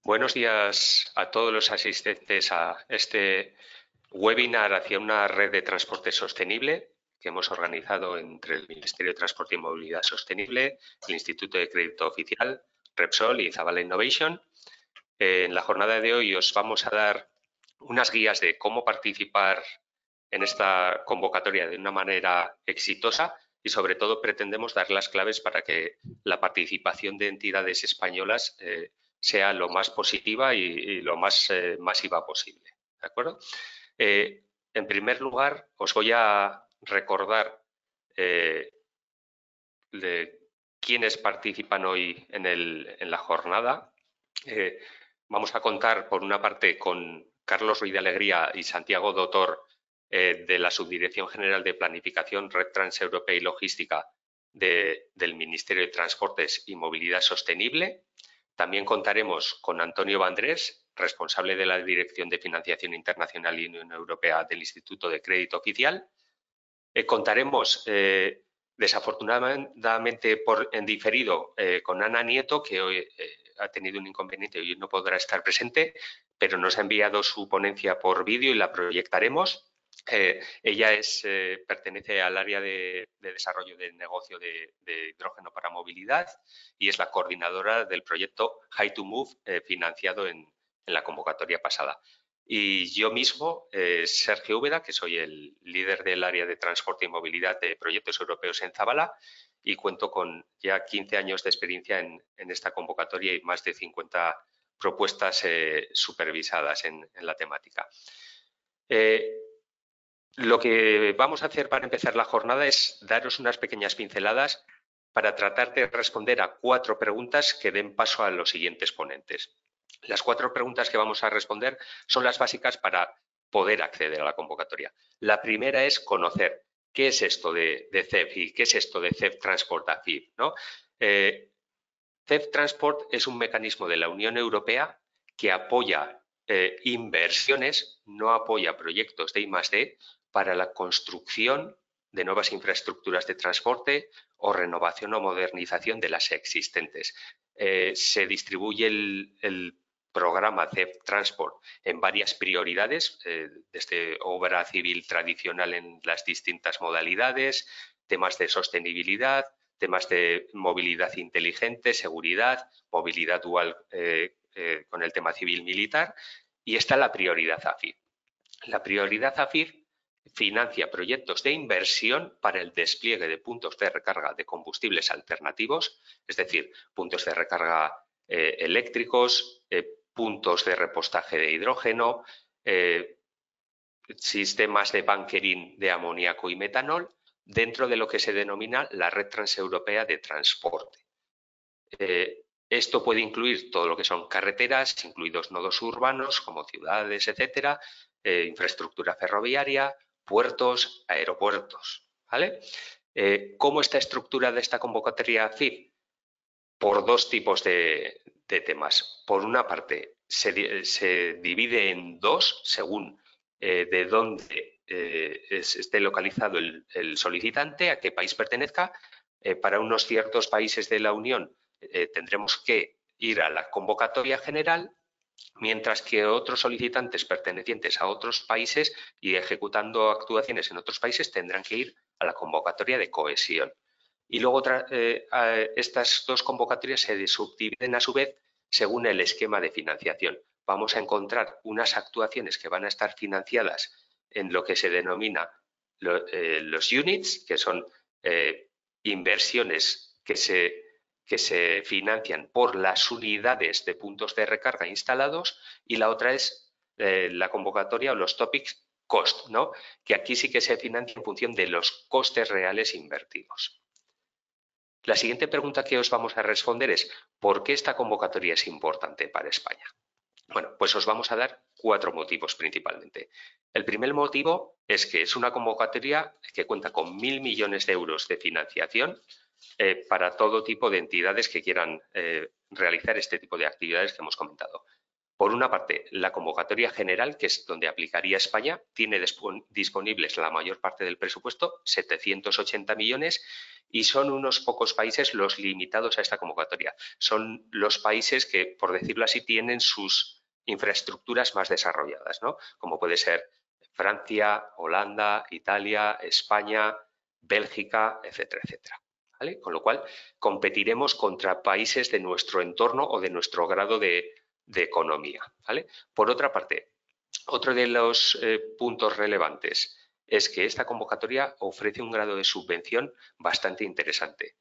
Buenos días a todos los asistentes a este webinar hacia una red de transporte sostenible que hemos organizado entre el Ministerio de Transporte y Movilidad Sostenible, el Instituto de Crédito Oficial, Repsol y Zabala Innovation. En la jornada de hoy os vamos a dar unas guías de cómo participar en esta convocatoria de una manera exitosa y sobre todo pretendemos dar las claves para que la participación de entidades españolas sea lo más positiva y lo más masiva posible. ¿De acuerdo? En primer lugar, os voy a recordar de quiénes participan hoy en la jornada. Vamos a contar, por una parte, con Carlos Ruiz de Alegría y Santiago Dotor, de la Subdirección General de Planificación, Red Transeuropea y Logística del Ministerio de Transportes y Movilidad Sostenible. También contaremos con Antonio Vandrés, responsable de la Dirección de Financiación Internacional y Unión Europea del Instituto de Crédito Oficial. Contaremos, desafortunadamente en diferido, con Ana Nieto, que hoy ha tenido un inconveniente y hoy no podrá estar presente, pero nos ha enviado su ponencia por vídeo y la proyectaremos. Ella pertenece al área de desarrollo de negocio de hidrógeno para movilidad y es la coordinadora del proyecto Hy2Move, financiado en la convocatoria pasada. Y yo mismo, Sergio Úbeda, que soy el líder del área de transporte y movilidad de proyectos europeos en Zabala y cuento con ya 15 años de experiencia en esta convocatoria y más de 50 propuestas supervisadas en la temática. Lo que vamos a hacer para empezar la jornada es daros unas pequeñas pinceladas para tratar de responder a 4 preguntas que den paso a los siguientes ponentes. Las 4 preguntas que vamos a responder son las básicas para poder acceder a la convocatoria. La primera es conocer qué es esto de CEF y qué es esto de CEF Transport AFIP, ¿no? CEF Transport es un mecanismo de la Unión Europea que apoya inversiones, no apoya proyectos de I+D para la construcción de nuevas infraestructuras de transporte o renovación o modernización de las existentes. Se distribuye el programa CEF Transport en varias prioridades, desde obra civil tradicional en las distintas modalidades, temas de sostenibilidad, temas de movilidad inteligente, seguridad, movilidad dual con el tema civil-militar, y está la prioridad AFIR. La prioridad AFIR financia proyectos de inversión para el despliegue de puntos de recarga de combustibles alternativos, es decir, puntos de recarga eléctricos, puntos de repostaje de hidrógeno, sistemas de bunkering de amoníaco y metanol, dentro de lo que se denomina la Red Transeuropea de Transporte. Esto puede incluir todo lo que son carreteras, incluidos nodos urbanos como ciudades, etcétera, infraestructura ferroviaria, puertos, aeropuertos, ¿vale? ¿Cómo está estructurada esta convocatoria CIF? Por 2 tipos de temas. Por una parte, se divide en 2 según de dónde esté localizado el solicitante, a qué país pertenezca. Para unos ciertos países de la Unión tendremos que ir a la convocatoria general, mientras que otros solicitantes pertenecientes a otros países y ejecutando actuaciones en otros países tendrán que ir a la convocatoria de cohesión. Y luego estas 2 convocatorias se subdividen a su vez según el esquema de financiación. Vamos a encontrar unas actuaciones que van a estar financiadas en lo que se denomina los units, que son inversiones que se financian por las unidades de puntos de recarga instalados, y la otra es la convocatoria o los topics cost, ¿no? Que aquí sí que se financia en función de los costes reales invertidos. La siguiente pregunta que os vamos a responder es ¿por qué esta convocatoria es importante para España? Bueno, pues os vamos a dar 4 motivos principalmente. El primer motivo es que es una convocatoria que cuenta con 1.000 millones de euros de financiación para todo tipo de entidades que quieran realizar este tipo de actividades que hemos comentado. Por una parte, la convocatoria general, que es donde aplicaría España, tiene disponibles la mayor parte del presupuesto, 780 millones, y son unos pocos países los limitados a esta convocatoria. Son los países que, por decirlo así, tienen sus infraestructuras más desarrolladas, ¿no? Como puede ser Francia, Holanda, Italia, España, Bélgica, etcétera, etcétera. ¿Vale? Con lo cual, competiremos contra países de nuestro entorno o de nuestro grado de economía. ¿Vale? Por otra parte, otro de los puntos relevantes es que esta convocatoria ofrece un grado de subvención bastante interesante.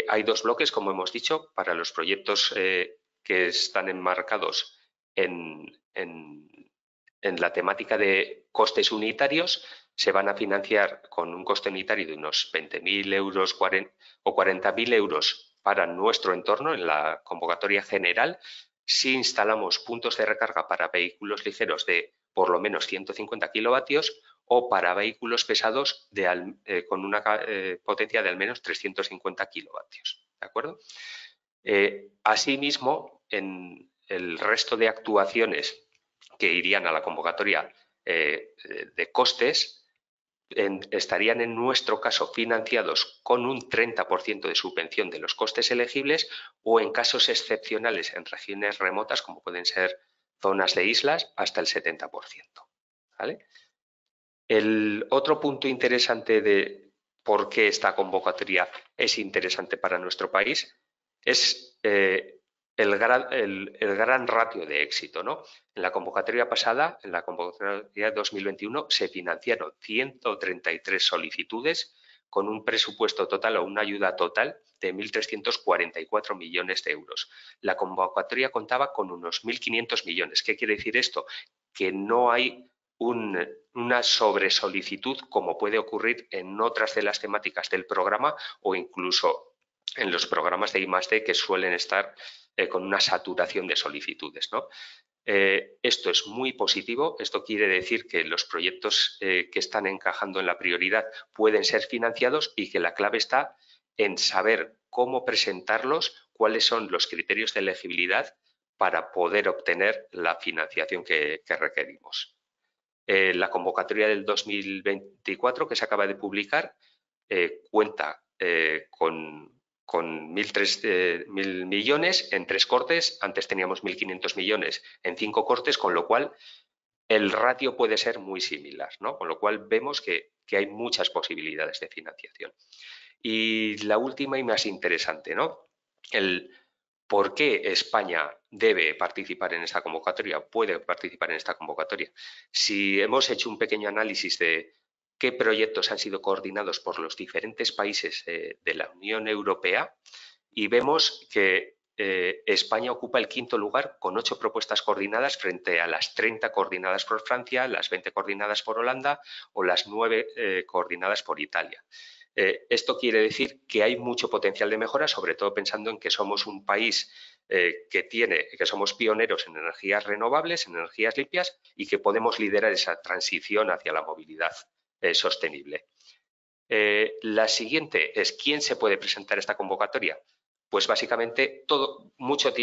Hay dos bloques, como hemos dicho, para los proyectos que están enmarcados en la temática de costes unitarios. Se van a financiar con un coste unitario de unos 20.000 euros o 40.000 euros para nuestro entorno en la convocatoria general. Si instalamos puntos de recarga para vehículos ligeros de por lo menos 150 kilovatios o para vehículos pesados con una potencia de al menos 350 kilovatios. ¿De acuerdo? Asimismo, en el resto de actuaciones que irían a la convocatoria de costes, estarían en nuestro caso financiados con un 30% de subvención de los costes elegibles o en casos excepcionales en regiones remotas, como pueden ser zonas de islas, hasta el 70%. ¿Vale? El otro punto interesante de por qué esta convocatoria es interesante para nuestro país es el gran ratio de éxito, ¿no? En la convocatoria pasada, en la convocatoria 2021, se financiaron 133 solicitudes con un presupuesto total o una ayuda total de 1.344 millones de euros. La convocatoria contaba con unos 1.500 millones. ¿Qué quiere decir esto? Que no hay una sobresolicitud como puede ocurrir en otras de las temáticas del programa o incluso en los programas de I+D que suelen estar con una saturación de solicitudes, ¿no? Esto es muy positivo. Esto quiere decir que los proyectos que están encajando en la prioridad pueden ser financiados y que la clave está en saber cómo presentarlos, cuáles son los criterios de elegibilidad para poder obtener la financiación que requerimos. La convocatoria del 2024 que se acaba de publicar cuenta con 1.000 millones en 3 cortes. Antes teníamos 1.500 millones en 5 cortes, con lo cual el ratio puede ser muy similar, ¿no? Con lo cual vemos que hay muchas posibilidades de financiación. Y la última y más interesante, ¿no? El por qué España debe participar en esta convocatoria, puede participar en esta convocatoria. Si hemos hecho un pequeño análisis de qué proyectos han sido coordinados por los diferentes países de la Unión Europea y vemos que España ocupa el 5º lugar con 8 propuestas coordinadas frente a las 30 coordinadas por Francia, las 20 coordinadas por Holanda o las 9 coordinadas por Italia. Esto quiere decir que hay mucho potencial de mejora, sobre todo pensando en que somos un país que somos pioneros en energías renovables, en energías limpias y que podemos liderar esa transición hacia la movilidad sostenible. La siguiente es ¿quién se puede presentar a esta convocatoria? Pues básicamente muchos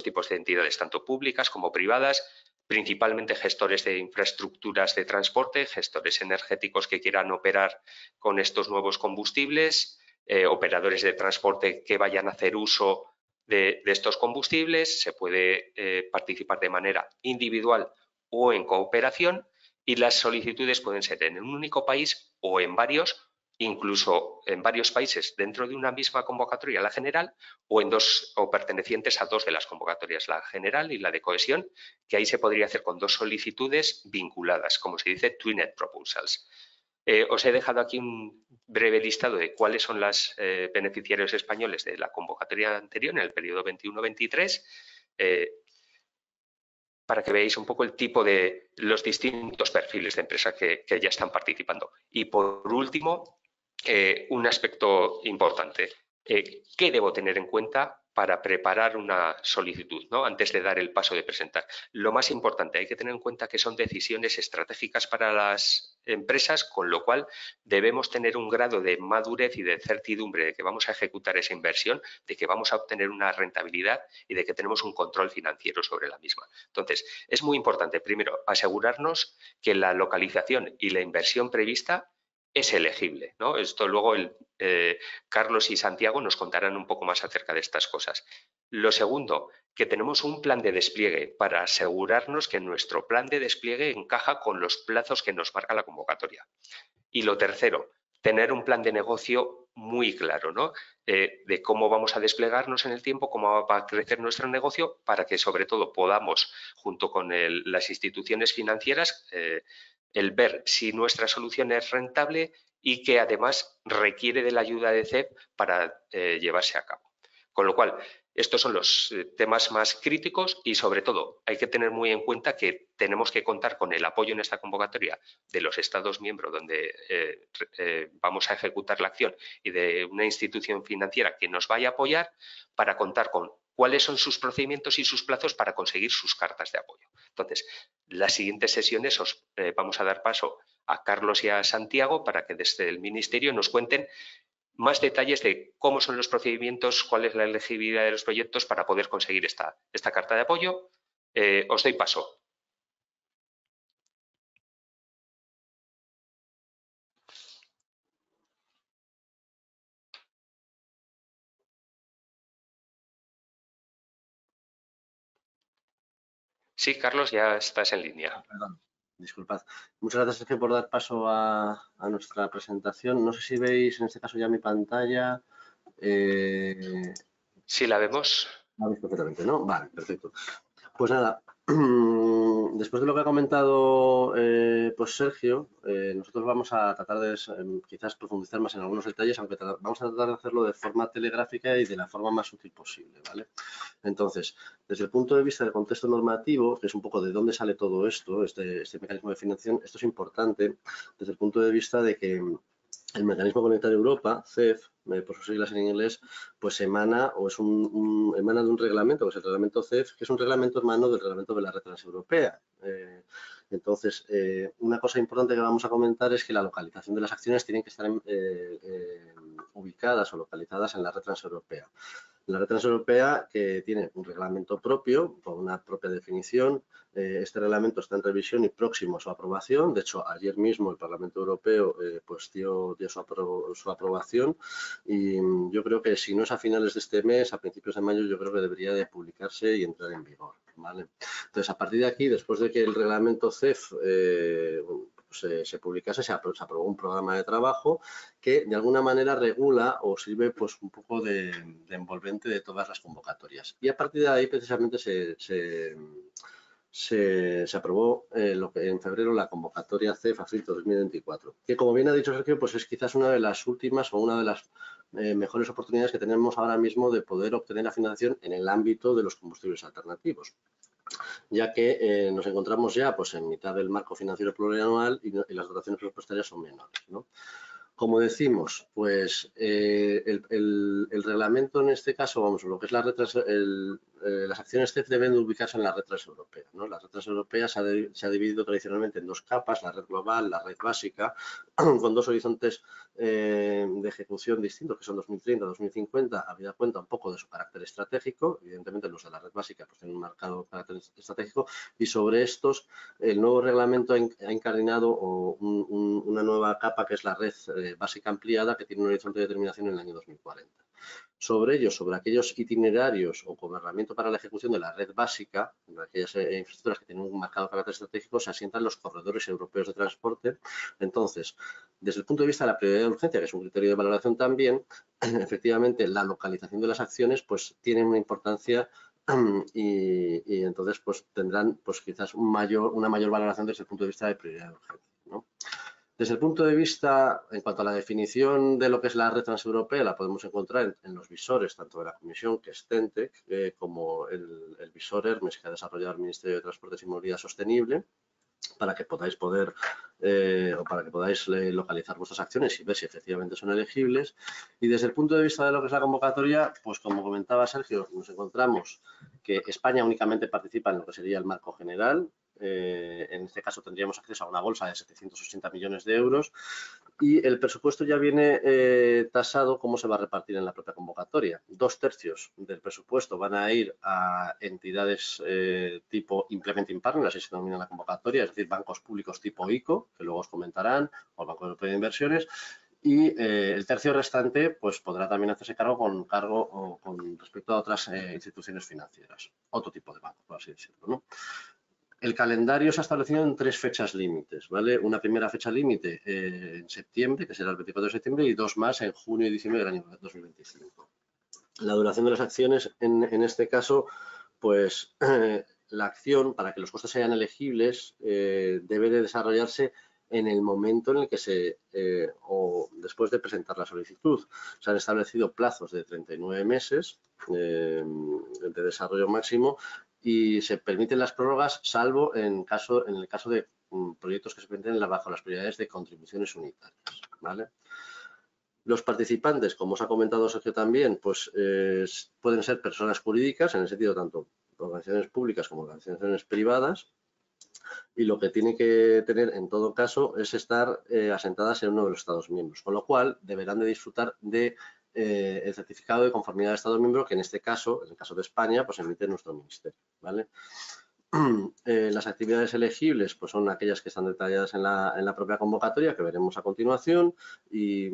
tipos de entidades, tanto públicas como privadas, principalmente gestores de infraestructuras de transporte, gestores energéticos que quieran operar con estos nuevos combustibles, operadores de transporte que vayan a hacer uso de estos combustibles. Se puede participar de manera individual o en cooperación y las solicitudes pueden ser en un único país o en varios, incluso en varios países dentro de una misma convocatoria, la general, o pertenecientes a 2 de las convocatorias, la general y la de cohesión, que ahí se podría hacer con 2 solicitudes vinculadas, como se dice, Twinned Proposals. Os he dejado aquí un breve listado de cuáles son los beneficiarios españoles de la convocatoria anterior en el periodo 21-23, para que veáis un poco el tipo de los distintos perfiles de empresas que ya están participando. Y por último, un aspecto importante. ¿Qué debo tener en cuenta para preparar una solicitud, ¿no? Antes de dar el paso de presentar? Lo más importante, hay que tener en cuenta que son decisiones estratégicas para las empresas, con lo cual debemos tener un grado de madurez y de certidumbre de que vamos a ejecutar esa inversión, de que vamos a obtener una rentabilidad y de que tenemos un control financiero sobre la misma. Entonces, es muy importante, primero, asegurarnos que la localización y la inversión prevista es elegible, ¿no? Esto luego Carlos y Santiago nos contarán un poco más acerca de estas cosas. Lo segundo, que tenemos un plan de despliegue para asegurarnos que nuestro plan de despliegue encaja con los plazos que nos marca la convocatoria. Y lo tercero, tener un plan de negocio muy claro, ¿no? De cómo vamos a desplegarnos en el tiempo, cómo va a crecer nuestro negocio, para que sobre todo podamos, junto con las instituciones financieras, el ver si nuestra solución es rentable y que además requiere de la ayuda de CEF para llevarse a cabo. Con lo cual, estos son los temas más críticos y, sobre todo, hay que tener muy en cuenta que tenemos que contar con el apoyo en esta convocatoria de los Estados miembros donde vamos a ejecutar la acción y de una institución financiera que nos vaya a apoyar para contar con cuáles son sus procedimientos y sus plazos para conseguir sus cartas de apoyo. Entonces, las siguientes sesiones vamos a dar paso a Carlos y a Santiago para que desde el Ministerio nos cuenten más detalles de cómo son los procedimientos, cuál es la elegibilidad de los proyectos para poder conseguir esta carta de apoyo. Os doy paso. Sí, Carlos, ya estás en línea. Perdón, disculpad. Muchas gracias, Sergio, por dar paso a nuestra presentación. No sé si veis en este caso ya mi pantalla. Sí, la vemos. La veis perfectamente, ¿no? Vale, perfecto. Pues nada, después de lo que ha comentado pues Sergio, nosotros vamos a tratar de quizás profundizar más en algunos detalles, aunque vamos a tratar de hacerlo de forma telegráfica y de la forma más útil posible, ¿vale? Entonces, desde el punto de vista del contexto normativo, que es un poco de dónde sale todo esto, este mecanismo de financiación, esto es importante desde el punto de vista de que el Mecanismo Conectar Europa, CEF, por sus siglas en inglés, pues emana emana de un reglamento, que es el reglamento CEF, que es un reglamento hermano del reglamento de la red transeuropea. Entonces, una cosa importante que vamos a comentar es que la localización de las acciones tienen que estar ubicadas o localizadas en la red transeuropea. La red transeuropea, que tiene un reglamento propio, con una propia definición. Este reglamento está en revisión y próximo a su aprobación. De hecho, ayer mismo el Parlamento Europeo pues dio su aprobación, y yo creo que si no es a finales de este mes, a principios de mayo, yo creo que debería de publicarse y entrar en vigor, ¿vale? Entonces, a partir de aquí, después de que el reglamento CEF se publicase, se aprobó un programa de trabajo que de alguna manera regula o sirve pues un poco de envolvente de todas las convocatorias. Y a partir de ahí precisamente se aprobó en febrero la convocatoria CEF AFILT 2024, que, como bien ha dicho Sergio, pues es quizás una de las últimas o una de las mejores oportunidades que tenemos ahora mismo de poder obtener la financiación en el ámbito de los combustibles alternativos, ya que nos encontramos ya pues en mitad del marco financiero plurianual y las dotaciones presupuestarias son menores, ¿no? Como decimos, pues el reglamento en este caso, vamos, lo que es las acciones CEF deben ubicarse en la red transeuropea, ¿no? La red transeuropea se ha dividido tradicionalmente en dos capas, la red global, la red básica, con dos horizontes de ejecución distintos, que son 2030-2050, habida cuenta un poco de su carácter estratégico. Evidentemente los de la red básica pues tienen un marcado carácter estratégico, y sobre estos el nuevo reglamento ha incardinado una nueva capa, que es la red básica ampliada, que tiene un horizonte de terminación en el año 2040. Sobre aquellos itinerarios o gobernamiento para la ejecución de la red básica, de aquellas infraestructuras que tienen un marcado carácter estratégico, se asientan los corredores europeos de transporte. Entonces, desde el punto de vista de la prioridad de urgencia, que es un criterio de valoración también, efectivamente la localización de las acciones pues tiene una importancia, y entonces pues tendrán pues quizás una mayor valoración desde el punto de vista de prioridad de urgencia, ¿no? Desde el punto de vista, en cuanto a la definición de lo que es la red transeuropea, la podemos encontrar en los visores, tanto de la Comisión, que es CENTEC, como el visor Hermes, que ha desarrollado el Ministerio de Transportes y Movilidad Sostenible. para que podáis localizar vuestras acciones y ver si efectivamente son elegibles. Y desde el punto de vista de lo que es la convocatoria, pues como comentaba Sergio, nos encontramos que España únicamente participa en lo que sería el marco general. En este caso tendríamos acceso a una bolsa de 780 millones de euros y el presupuesto ya viene tasado cómo se va a repartir en la propia convocatoria. 2/3 del presupuesto van a ir a entidades tipo Implementing Partner, así se denomina la convocatoria, es decir, bancos públicos tipo ICO, que luego os comentarán, o el Banco Europeo de Inversiones, y el tercio restante pues podrá también hacerse cargo con respecto a otras instituciones financieras, otro tipo de banco, por así decirlo, ¿no? El calendario se ha establecido en 3 fechas límites, ¿vale? Una primera fecha límite en septiembre, que será el 24 de septiembre, y 2 más en junio y diciembre del año 2025. La duración de las acciones, en este caso, pues la acción, para que los costes sean elegibles, debe de desarrollarse en el momento en el que o después de presentar la solicitud. Se han establecido plazos de 39 meses de desarrollo máximo y se permiten las prórrogas salvo en el caso de proyectos que se presenten bajo las prioridades de contribuciones unitarias, ¿vale? Los participantes, como os ha comentado Sergio también, pues pueden ser personas jurídicas, en el sentido tanto organizaciones públicas como organizaciones privadas, y lo que tiene que tener en todo caso es estar asentadas en uno de los Estados miembros, con lo cual deberán de disfrutar de el certificado de conformidad de Estado miembro, que en este caso, en el caso de España, pues emite nuestro ministerio, ¿vale? Las actividades elegibles pues son aquellas que están detalladas en la propia convocatoria, que veremos a continuación, y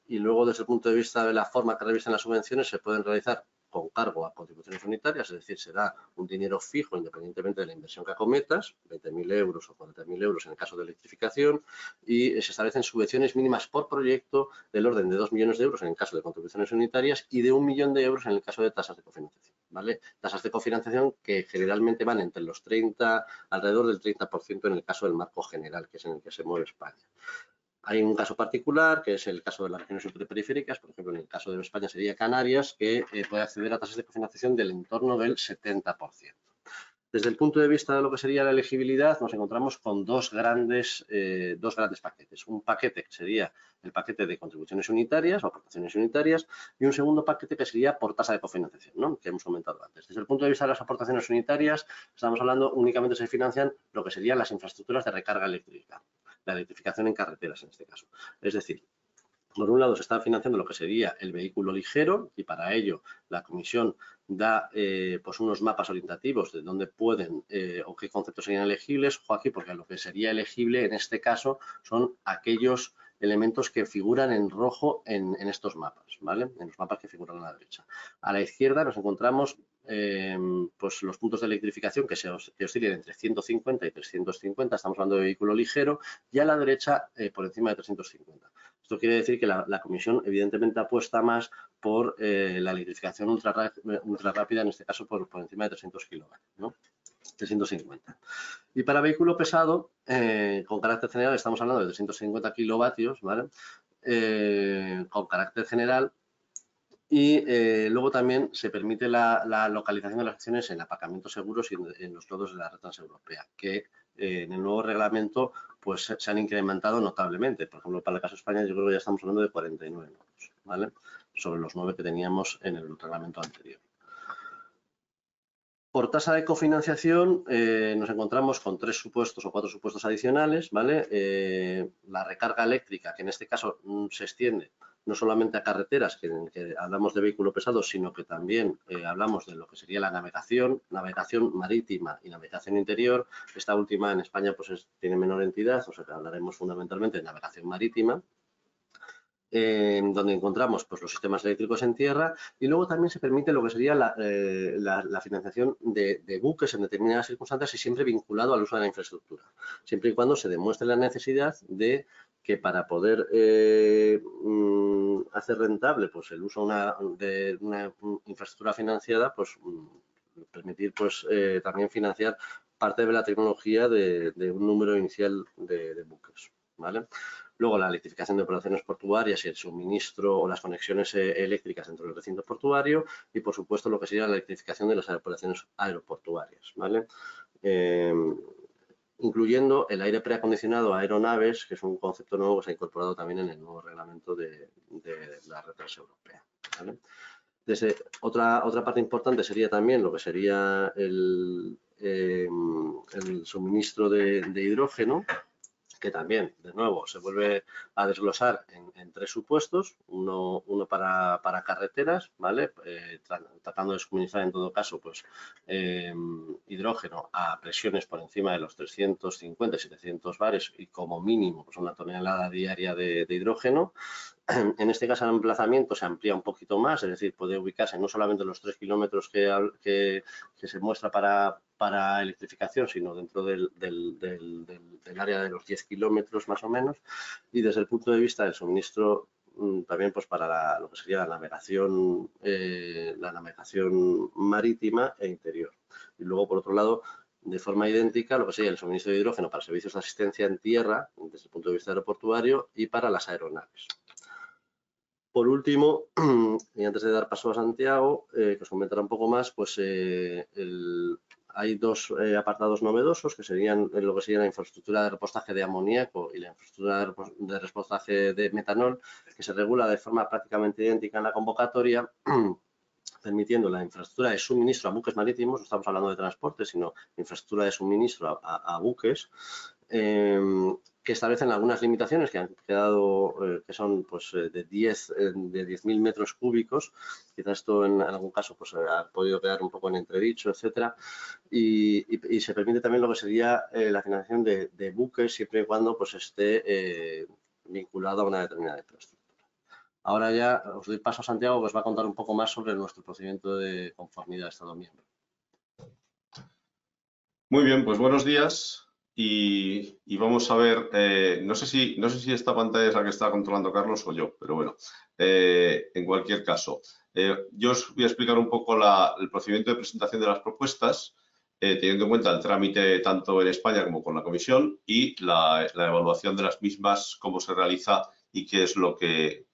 luego desde el punto de vista de la forma que revisten las subvenciones se pueden realizar con cargo a contribuciones unitarias, es decir, se da un dinero fijo independientemente de la inversión que acometas, 20.000 euros o 40.000 euros en el caso de electrificación, y se establecen subvenciones mínimas por proyecto del orden de 2 millones de euros en el caso de contribuciones unitarias y de 1 millón de euros en el caso de tasas de cofinanciación, ¿vale? Tasas de cofinanciación que generalmente van entre los 30, alrededor del 30% en el caso del marco general, que es en el que se mueve España. Hay un caso particular, que es el caso de las regiones ultraperiféricas, por ejemplo, en el caso de España sería Canarias, que puede acceder a tasas de cofinanciación del entorno del 70%. Desde el punto de vista de lo que sería la elegibilidad, nos encontramos con dos grandes paquetes. Un paquete que sería el paquete de contribuciones unitarias o aportaciones unitarias y un segundo paquete que sería por tasa de cofinanciación, ¿no?, que hemos comentado antes. Desde el punto de vista de las aportaciones unitarias, estamos hablando únicamente se financian lo que serían las infraestructuras de recarga eléctrica, la electrificación en carreteras en este caso. Es decir, por un lado se está financiando lo que sería el vehículo ligero y para ello la Comisión da pues unos mapas orientativos de dónde pueden o qué conceptos serían elegibles, Joaquín, porque lo que sería elegible en este caso son aquellos elementos que figuran en rojo en estos mapas, ¿vale? En los mapas que figuran a la derecha. A la izquierda nos encontramos pues los puntos de electrificación que oscilan entre 150 y 350, estamos hablando de vehículo ligero, y a la derecha por encima de 350. Esto quiere decir que la Comisión evidentemente apuesta más por la electrificación ultra rápida, en este caso por encima de 300 kilovatios, ¿no? 350. Y para vehículo pesado, con carácter general, estamos hablando de 350 kilovatios, ¿vale? Con carácter general. Y luego también se permite la localización de las acciones en aparcamientos seguros y en los nodos de la red transeuropea, que en el nuevo reglamento pues se han incrementado notablemente. Por ejemplo, para el caso de España yo creo que ya estamos hablando de 49 nodos, ¿vale?, sobre los 9 que teníamos en el reglamento anterior. Por tasa de cofinanciación nos encontramos con 3 supuestos o 4 supuestos adicionales, ¿vale? La recarga eléctrica, que en este caso se extiende no solamente a carreteras, que hablamos de vehículo pesado, sino que también hablamos de lo que sería la navegación marítima y navegación interior. Esta última en España pues tiene menor entidad, o sea que hablaremos fundamentalmente de navegación marítima, donde encontramos pues los sistemas eléctricos en tierra, y luego también se permite lo que sería la financiación de buques en determinadas circunstancias y siempre vinculado al uso de la infraestructura, siempre y cuando se demuestre la necesidad de que para poder hacer rentable pues el uso de una infraestructura financiada, pues permitir pues también financiar parte de la tecnología de un número inicial de buques, ¿vale? Luego la electrificación de operaciones portuarias y el suministro o las conexiones eléctricas dentro del recinto portuario, y por supuesto lo que sería la electrificación de las operaciones aeroportuarias, ¿vale? incluyendo el aire preacondicionado a aeronaves, que es un concepto nuevo que se ha incorporado también en el nuevo reglamento de la red transeuropea, ¿vale? Otra parte importante sería también lo que sería el suministro de hidrógeno, que también, de nuevo, se vuelve a desglosar en 3 supuestos, uno para carreteras, ¿vale? Tratando de suministrar en todo caso pues, hidrógeno a presiones por encima de los 350 y 700 bares y como mínimo pues, una tonelada diaria de hidrógeno. En este caso el emplazamiento se amplía un poquito más, es decir, puede ubicarse no solamente en los 3 kilómetros que se muestra para electrificación, sino dentro del área de los 10 kilómetros más o menos. Y desde el punto de vista del suministro, también pues para lo que sería la navegación marítima e interior. Y luego, por otro lado, de forma idéntica, lo que sería el suministro de hidrógeno para servicios de asistencia en tierra, desde el punto de vista aeroportuario, y para las aeronaves. Por último, y antes de dar paso a Santiago, que os comentará un poco más, pues hay 2 apartados novedosos que serían lo que sería la infraestructura de repostaje de amoníaco y la infraestructura de repostaje de metanol, que se regula de forma prácticamente idéntica en la convocatoria, permitiendo la infraestructura de suministro a buques marítimos, no estamos hablando de transporte, sino infraestructura de suministro a buques, que establecen algunas limitaciones que han quedado, que son pues, de 10.000 metros cúbicos. Quizás esto en algún caso pues, ha podido quedar un poco en entredicho, etcétera. Y se permite también lo que sería la financiación de buques siempre y cuando pues, esté vinculado a una determinada infraestructura. Ahora ya os doy paso a Santiago, que os va a contar un poco más sobre nuestro procedimiento de conformidad de Estado miembro. Muy bien, pues buenos días y vamos a ver, no sé si esta pantalla es la que está controlando Carlos o yo, pero bueno, en cualquier caso, yo os voy a explicar un poco el procedimiento de presentación de las propuestas, teniendo en cuenta el trámite tanto en España como con la Comisión y la evaluación de las mismas, cómo se realiza y qué es lo que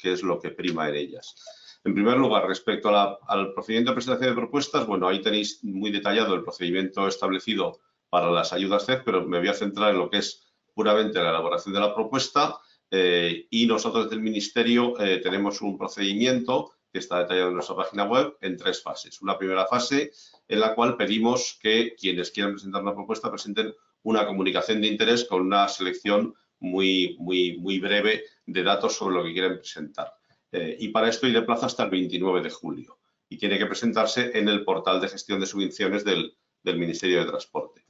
prima en ellas. En primer lugar, respecto al procedimiento de presentación de propuestas, bueno, ahí tenéis muy detallado el procedimiento establecido para las ayudas CEF, pero me voy a centrar en lo que es puramente la elaboración de la propuesta y nosotros desde el Ministerio tenemos un procedimiento que está detallado en nuestra página web en 3 fases. Una primera fase en la cual pedimos que quienes quieran presentar una propuesta presenten una comunicación de interés con una selección muy breve de datos sobre lo que quieren presentar. Y para esto hay de plazo hasta el 29 de julio y tiene que presentarse en el portal de gestión de subvenciones del Ministerio de Transporte.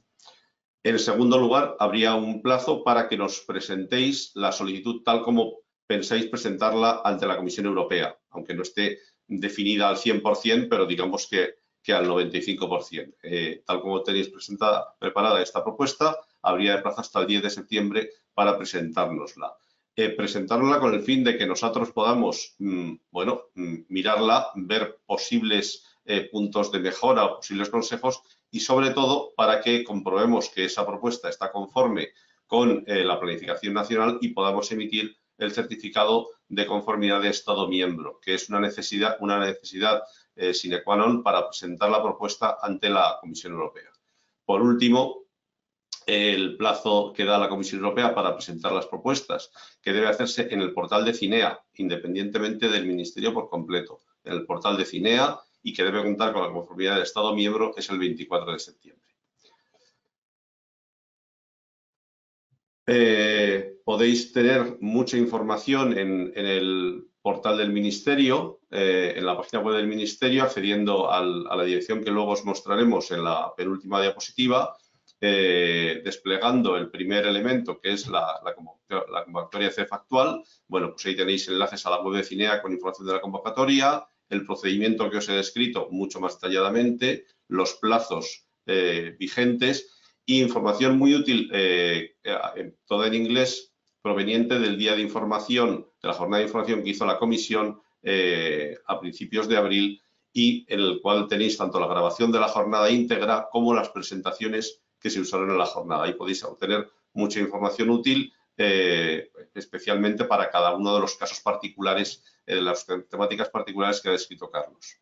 En segundo lugar, habría un plazo para que nos presentéis la solicitud tal como pensáis presentarla ante la Comisión Europea, aunque no esté definida al 100%, pero digamos que al 95%. Tal como tenéis preparada esta propuesta, habría de plazo hasta el 10 de septiembre para presentárnosla. Presentarla con el fin de que nosotros podamos, mirarla, ver posibles puntos de mejora o posibles consejos y, sobre todo, para que comprobemos que esa propuesta está conforme con la planificación nacional y podamos emitir el certificado de conformidad de Estado miembro, que es una necesidad sine qua non para presentar la propuesta ante la Comisión Europea. Por último, el plazo que da la Comisión Europea para presentar las propuestas, que debe hacerse en el portal de CINEA, independientemente del Ministerio por completo. En el portal de CINEA y que debe contar con la conformidad del Estado miembro es el 24 de septiembre. Podéis tener mucha información en el portal del Ministerio, en la página web del Ministerio, accediendo a la dirección que luego os mostraremos en la penúltima diapositiva, desplegando el primer elemento, que es la convocatoria CEF actual. Bueno, pues ahí tenéis enlaces a la web de CINEA con información de la convocatoria, el procedimiento que os he descrito mucho más detalladamente, los plazos vigentes y información muy útil, toda en inglés, proveniente del día de información, de la jornada de información que hizo la Comisión a principios de abril y en el cual tenéis tanto la grabación de la jornada íntegra como las presentaciones que se usaron en la jornada. Ahí podéis obtener mucha información útil, especialmente para cada uno de los casos particulares, las temáticas particulares que ha descrito Carlos.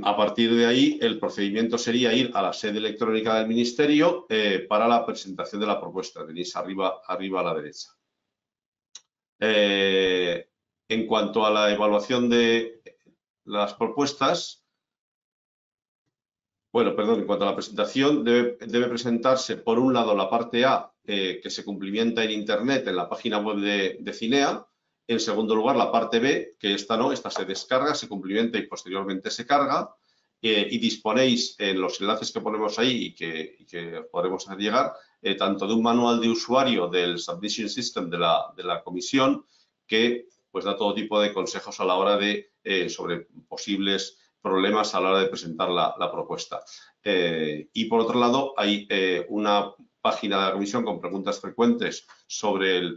A partir de ahí, el procedimiento sería ir a la sede electrónica del Ministerio para la presentación de la propuesta. Tenéis arriba a la derecha. En cuanto a la evaluación de las propuestas, en cuanto a la presentación, debe presentarse, por un lado, la parte A, que se cumplimenta en Internet en la página web de Cinea. En segundo lugar, la parte B, que esta se descarga, se cumplimenta y posteriormente se carga. Y disponéis en los enlaces que ponemos ahí y que podremos hacer llegar, tanto de un manual de usuario del Submission System de la comisión, que pues da todo tipo de consejos a la hora de sobre posibles problemas a la hora de presentar la propuesta. Y por otro lado, hay una página de la comisión con preguntas frecuentes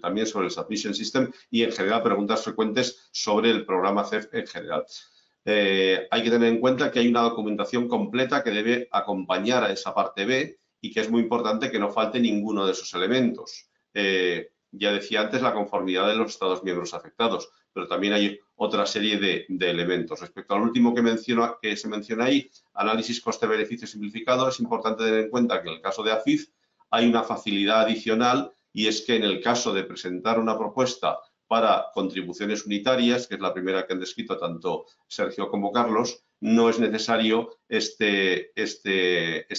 también sobre el Submission System y en general preguntas frecuentes sobre el programa CEF en general. Hay que tener en cuenta que hay una documentación completa que debe acompañar a esa parte B y que es muy importante que no falte ninguno de esos elementos. Ya decía antes la conformidad de los Estados miembros afectados, pero también hay otra serie de elementos. Respecto al último que se menciona ahí, análisis coste-beneficio simplificado, es importante tener en cuenta que en el caso de AFIF hay una facilidad adicional y es que en el caso de presentar una propuesta para contribuciones unitarias, que es la primera que han descrito tanto Sergio como Carlos, no es necesario este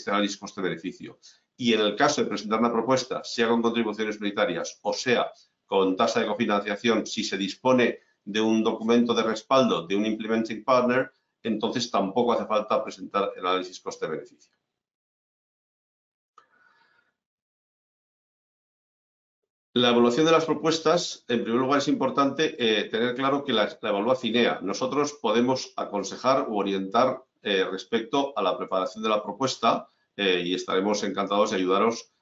análisis coste-beneficio. Y en el caso de presentar una propuesta, sea con contribuciones unitarias o sea con tasa de cofinanciación, si se dispone de un documento de respaldo de un implementing partner, entonces tampoco hace falta presentar el análisis coste-beneficio. La evaluación de las propuestas, en primer lugar, es importante tener claro que la evalúa Cinea. Nosotros podemos aconsejar u orientar respecto a la preparación de la propuesta y estaremos encantados de ayudaros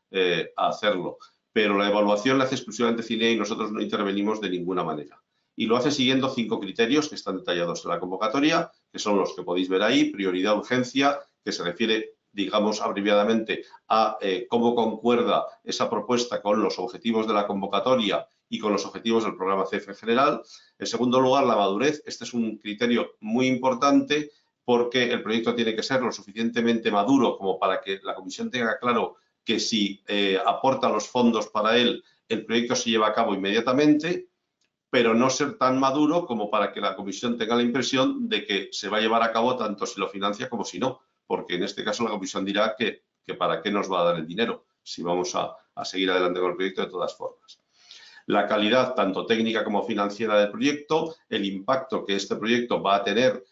a hacerlo. Pero la evaluación la hace exclusivamente Cinea y nosotros no intervenimos de ninguna manera. Y lo hace siguiendo 5 criterios que están detallados en la convocatoria, que son los que podéis ver ahí: prioridad, urgencia, que se refiere, digamos abreviadamente, a cómo concuerda esa propuesta con los objetivos de la convocatoria y con los objetivos del programa CEF en general. En segundo lugar, la madurez. Este es un criterio muy importante porque el proyecto tiene que ser lo suficientemente maduro como para que la comisión tenga claro que si aporta los fondos para él, el proyecto se lleva a cabo inmediatamente, pero no ser tan maduro como para que la comisión tenga la impresión de que se va a llevar a cabo tanto si lo financia como si no, porque en este caso la comisión dirá que para qué nos va a dar el dinero si vamos a seguir adelante con el proyecto de todas formas. La calidad tanto técnica como financiera del proyecto, el impacto que este proyecto va a tener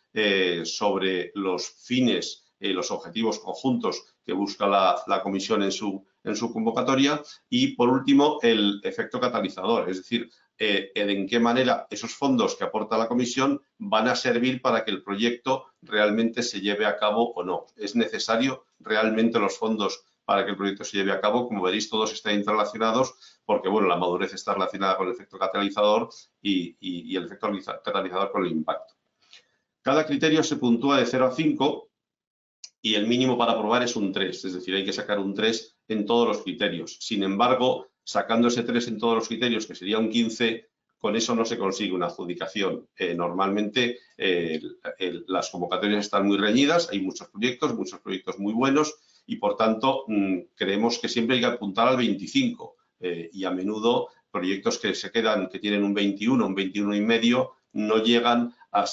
sobre los fines, los objetivos conjuntos que busca la comisión en su convocatoria y, por último, el efecto catalizador, es decir, en qué manera esos fondos que aporta la comisión van a servir para que el proyecto realmente se lleve a cabo o no. ¿Es necesario realmente los fondos para que el proyecto se lleve a cabo? Como veréis, todos están interrelacionados porque, bueno, la madurez está relacionada con el efecto catalizador y el efecto catalizador con el impacto. Cada criterio se puntúa de 0 a 5 y el mínimo para aprobar es un 3, es decir, hay que sacar un 3 en todos los criterios. Sin embargo, sacando ese 3 en todos los criterios, que sería un 15, con eso no se consigue una adjudicación. Normalmente las convocatorias están muy reñidas, hay muchos proyectos muy buenos y, por tanto, creemos que siempre hay que apuntar al 25 y a menudo proyectos que tienen un 21, un 21,5, no llegan a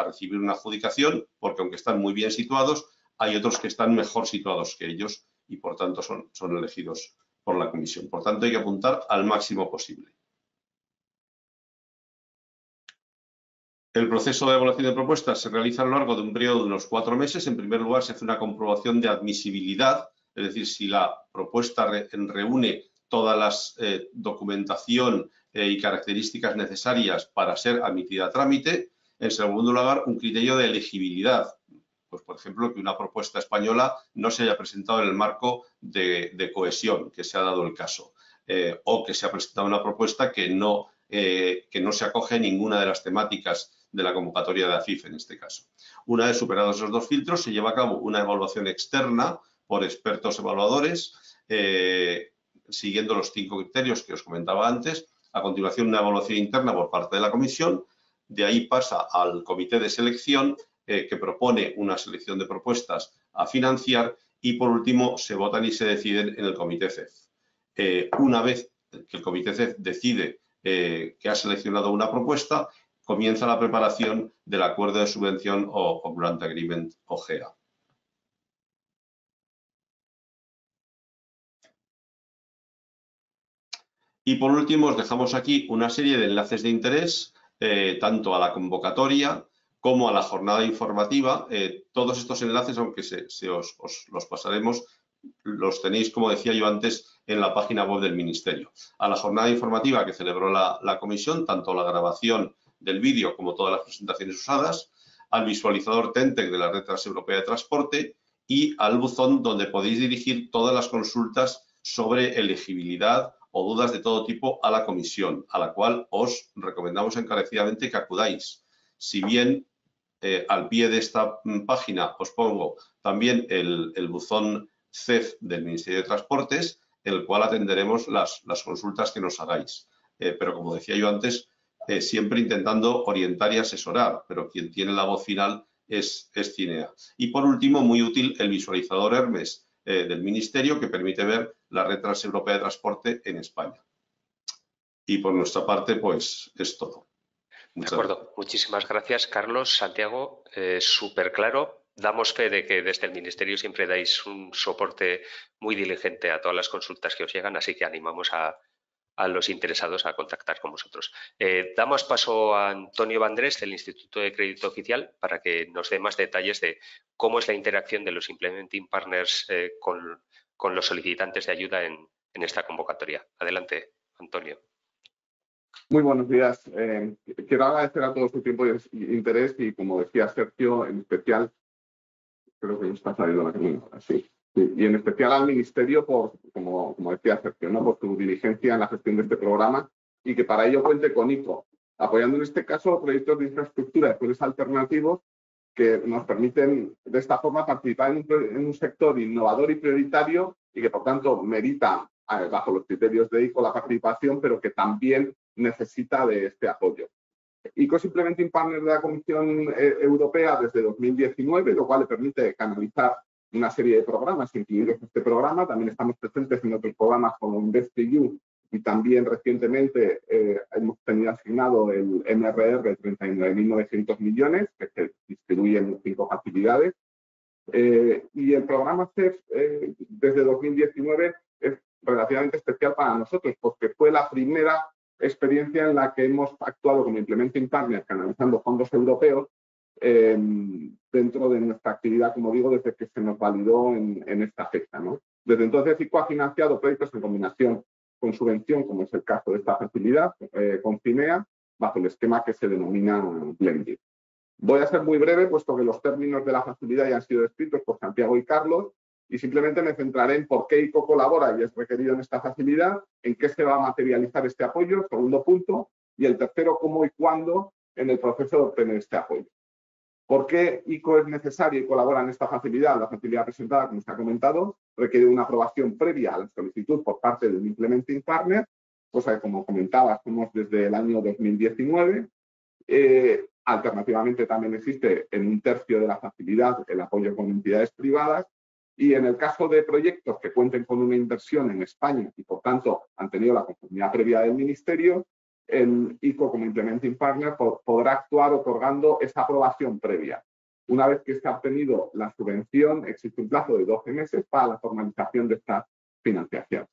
recibir una adjudicación porque, aunque están muy bien situados, hay otros que están mejor situados que ellos y, por tanto, son elegidos por la comisión. Por tanto, hay que apuntar al máximo posible. El proceso de evaluación de propuestas se realiza a lo largo de un periodo de unos 4 meses. En primer lugar, se hace una comprobación de admisibilidad, es decir, si la propuesta reúne toda la documentación y características necesarias para ser admitida a trámite. En segundo lugar, un criterio de elegibilidad. Pues, por ejemplo, que una propuesta española no se haya presentado en el marco de cohesión, que se ha dado el caso, o que se ha presentado una propuesta que no se acoge a ninguna de las temáticas de la convocatoria de AFIF en este caso. Una vez superados esos 2 filtros, se lleva a cabo una evaluación externa por expertos evaluadores, siguiendo los 5 criterios que os comentaba antes. A continuación, una evaluación interna por parte de la comisión. De ahí pasa al comité de selección que propone una selección de propuestas a financiar y, por último, se votan y se deciden en el Comité CEF. Una vez que el Comité CEF decide que ha seleccionado una propuesta, comienza la preparación del acuerdo de subvención o Grant Agreement o GEA. Y por último os dejamos aquí una serie de enlaces de interés, tanto a la convocatoria como a la jornada informativa. Todos estos enlaces, aunque os los pasaremos, los tenéis, como decía yo antes, en la página web del Ministerio. A la jornada informativa que celebró la comisión, tanto la grabación del vídeo como todas las presentaciones usadas, al visualizador TENTEC de la Red Transeuropea de Transporte y al buzón donde podéis dirigir todas las consultas sobre elegibilidad o dudas de todo tipo a la comisión, a la cual os recomendamos encarecidamente que acudáis. Si bien al pie de esta página os pongo también el buzón CEF del Ministerio de Transportes, en el cual atenderemos las consultas que nos hagáis. Pero como decía yo antes, siempre intentando orientar y asesorar, pero quien tiene la voz final es CINEA. Y por último, muy útil el visualizador Hermes del Ministerio, que permite ver la Red Transeuropea de Transporte en España. Y por nuestra parte, pues es todo. De acuerdo, muchísimas gracias, Carlos. Santiago, súper claro. Damos fe de que desde el Ministerio siempre dais un soporte muy diligente a todas las consultas que os llegan, así que animamos a los interesados a contactar con vosotros. Damos paso a Antonio Vandrés del Instituto de Crédito Oficial para que nos dé más detalles de cómo es la interacción de los Implementing Partners con los solicitantes de ayuda en esta convocatoria. Adelante, Antonio. Muy buenos días. Quiero agradecer a todos su tiempo y interés y, como decía Sergio, en especial, creo que me está saliendo la camino, sí. Y en especial al Ministerio por, como decía Sergio, ¿no? Por su diligencia en la gestión de este programa y que para ello cuente con ICO, apoyando en este caso proyectos de infraestructura de fuentes alternativos que nos permiten de esta forma participar en un sector innovador y prioritario y que por tanto merita bajo los criterios de ICO la participación, pero que también necesita de este apoyo. ICO es Implementing Partner de la Comisión Europea desde 2019, lo cual le permite canalizar una serie de programas, incluidos este programa. También estamos presentes en otros programas como InvestEU y también recientemente hemos tenido asignado el MRR de 39.900 millones, que se distribuye en 5 facilidades. Y el programa CEF desde 2019 es relativamente especial para nosotros porque fue la primera experiencia en la que hemos actuado como Implementing Partner canalizando fondos europeos dentro de nuestra actividad, como digo, desde que se nos validó en esta fecha, ¿no? Desde entonces, ICO ha financiado proyectos en combinación con subvención, como es el caso de esta facilidad, con CINEA, bajo el esquema que se denomina Blended. Voy a ser muy breve, puesto que los términos de la facilidad ya han sido descritos por Santiago y Carlos, y simplemente me centraré en por qué ICO colabora y es requerido en esta facilidad, en qué se va a materializar este apoyo, segundo punto, y el tercero, cómo y cuándo en el proceso de obtener este apoyo. ¿Por qué ICO es necesario y colabora en esta facilidad? La facilidad presentada, como se ha comentado, requiere una aprobación previa a la solicitud por parte del Implementing Partner, cosa que, como comentaba, hacemos desde el año 2019. Alternativamente, también existe en 1/3 de la facilidad el apoyo con entidades privadas. Y en el caso de proyectos que cuenten con una inversión en España y, por tanto, han tenido la conformidad previa del Ministerio, el ICO como Implementing Partner podrá actuar otorgando esa aprobación previa. Una vez que se ha obtenido la subvención, existe un plazo de 12 meses para la formalización de esta financiación.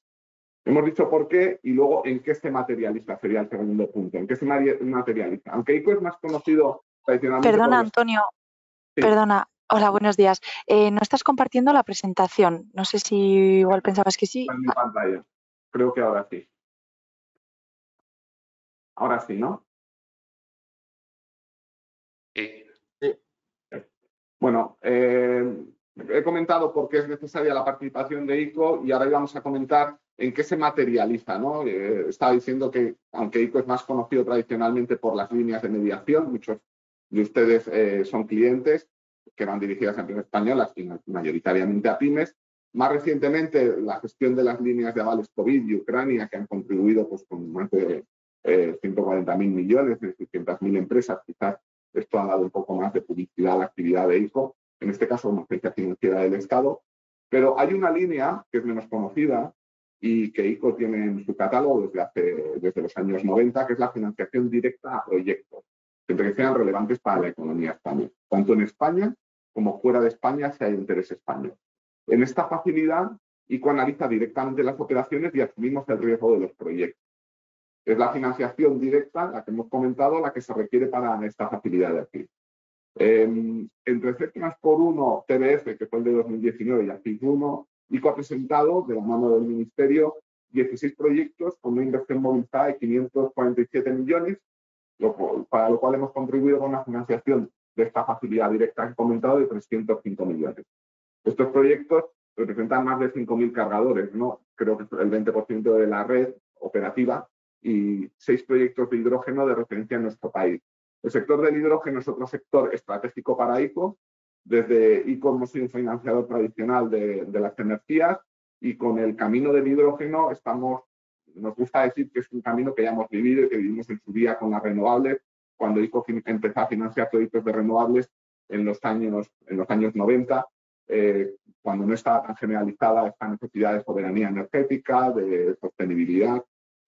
Hemos dicho por qué y luego en qué se materializa, sería el segundo punto. ¿En qué se materializa? Aunque ICO es más conocido tradicionalmente... Perdona, Antonio. Sí. Perdona. Hola, buenos días. No estás compartiendo la presentación. No sé si igual pensabas que sí. En mi pantalla. Creo que ahora sí. Ahora sí, ¿no? Sí. Bueno, he comentado por qué es necesaria la participación de ICO y ahora vamos a comentar en qué se materializa, ¿no? Estaba diciendo que, aunque ICO es más conocido tradicionalmente por las líneas de mediación, muchos de ustedes son clientes que van dirigidas a empresas españolas y mayoritariamente a pymes. Más recientemente, la gestión de las líneas de avales COVID y Ucrania, que han contribuido pues, con más de 140.000 millones en 600.000 empresas, quizás Esto ha dado un poco más de publicidad a la actividad de ICO, en este caso una agencia financiera del Estado. Pero hay una línea que es menos conocida y que ICO tiene en su catálogo desde los años 90, que es la financiación directa a proyectos, siempre que sean relevantes para la economía española, tanto en España como fuera de España si hay interés español. En esta facilidad, ICO analiza directamente las operaciones y asumimos el riesgo de los proyectos. Es la financiación directa, la que hemos comentado, la que se requiere para esta facilidad de aquí. Entre CETRANS por 1, TBF, que fue el de 2019, y AFIP 1, ICO ha presentado, de la mano del Ministerio, 16 proyectos con una inversión movilizada de 547 millones, para lo cual hemos contribuido con una financiación de esta facilidad directa que he comentado de 305 millones. Estos proyectos representan más de 5.000 cargadores, ¿no? Creo que es el 20% de la red operativa, y 6 proyectos de hidrógeno de referencia en nuestro país. El sector del hidrógeno es otro sector estratégico para ICO. Desde ICO hemos sido un financiador tradicional de las energías, y con el camino del hidrógeno nos gusta decir que es un camino que ya hemos vivido y que vivimos en su día con las renovables, cuando ICO empezó a financiar proyectos de renovables en los años 90, cuando no estaba tan generalizada esta necesidad de soberanía energética, de sostenibilidad